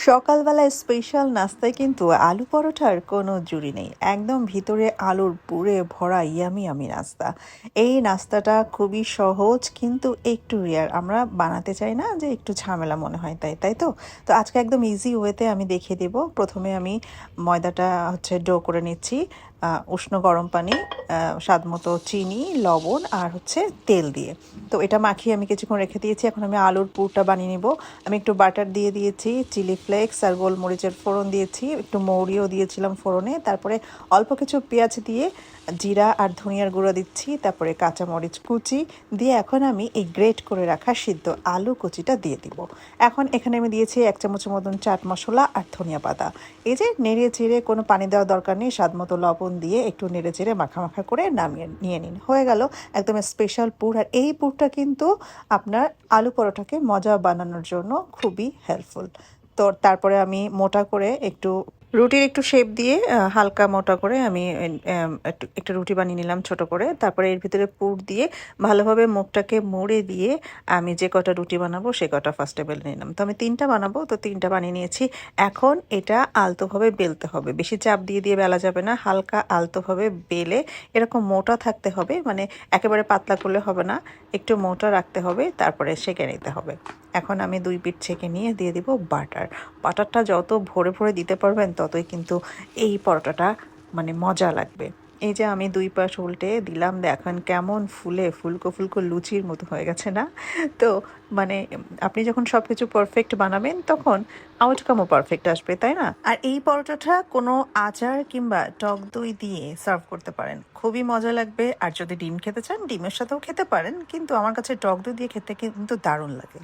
সকালবেলায় স্পেশাল নাস্তায় কিন্তু আলু পরোটার কোনো জুড়ি নেই। একদম ভিতরে আলুর পুরে ভরা ইয়ামি ইয়ামি নাস্তা। এই নাস্তাটা খুবই সহজ কিন্তু একটু রেয়ার। আমরা বানাতে চাই না যে একটু ঝামেলা মনে হয় তাই, তাই তো? তো আজকে একদম ইজি ওয়েতে আমি দেখিয়ে দেব। প্রথমে আমি ময়দাটা ডো করে নিচ্ছি। উষ্ণ গরম পানি, স্বাদমতো চিনি, লবণ আর তেল দিয়ে। তো এটা মাখিয়ে আমি কিছুক্ষণ রেখে দিয়েছি। এখন আমি আলুর পুরটা বানিয়ে নিব। আমি একটু বাটার দিয়ে দিয়েছি, চিলি ফ্লেক্স আর গোলমরিচের ফোড়ন দিয়েছি, একটু মৌরিও দিয়েছিলাম ফোড়নে। তারপরে অল্প কিছু পেঁয়াজ দিয়ে জিরা আর ধনিয়ার গুঁড়ো দিচ্ছি, তারপরে কাঁচামরিচ কুচি দিয়ে এখন আমি এই গ্রেট করে রাখা সিদ্ধ আলু কুচিটা দিয়ে দিব। এখন এখানে আমি দিয়েছি 1 চামচের মতন চাট মশলা আর ধনিয়া পাতা। এই যে নেড়ে চেড়ে, কোনো পানি দেওয়ার দরকার নেই, স্বাদমতো লবণ দিয়ে একটু নেড়ে চেড়ে মাখা মাখা করে নামিয়ে নিয়ে নিন। হয়ে গেল একদম স্পেশাল পুর। আর এই পুরটা কিন্তু আপনার আলু পরোটাকে মজা বানানোর জন্য খুবই হেল্পফুল। তো তারপরে আমি মোটা করে একটু রুটির একটু শেপ দিয়ে হালকা মোটা করে আমি একটা রুটি বানিয়ে নিলাম ছোট করে। তারপরে এর ভিতরে পুর দিয়ে ভালোভাবে মুখটাকে মুড়ে দিয়ে আমি যে কটা রুটি বানাবো সে কটা ফার্স্টে বেলে নিলাম। তো আমি 3টা বানাবো, তো 3টা বানিয়ে নিয়েছি। এখন এটা আলতোভাবে বেলতে হবে, বেশি চাপ দিয়ে দিয়ে বেলা যাবে না, হালকা আলতোভাবে বেলে এরকম মোটা থাকতে হবে, মানে একেবারে পাতলা করলে হবে না, একটু মোটা রাখতে হবে, তারপরে সেঁকে নিতে হবে। এখন আমি 2 পিঠ ছেঁকে নিয়ে দিয়ে দিব বাটার। বাটারটা যত ভরে ভরে দিতে পারবেন ততই কিন্তু এই পরোটাটা মানে মজা লাগবে। এই যে আমি 2 পাশ উল্টে দিলাম, দেখেন কেমন ফুলে ফুলকো ফুলকো লুচির মতো হয়ে গেছে না? তো মানে আপনি যখন সব কিছু পারফেক্ট বানাবেন তখন আউটকামও পারফেক্ট আসবে, তাই না? আর এই পরোটাটা কোনো আচার কিংবা টক দই দিয়ে সার্ভ করতে পারেন, খুবই মজা লাগবে। আর যদি ডিম খেতে চান ডিমের সাথেও খেতে পারেন, কিন্তু আমার কাছে টক দই দিয়ে খেতে কিন্তু দারুণ লাগে।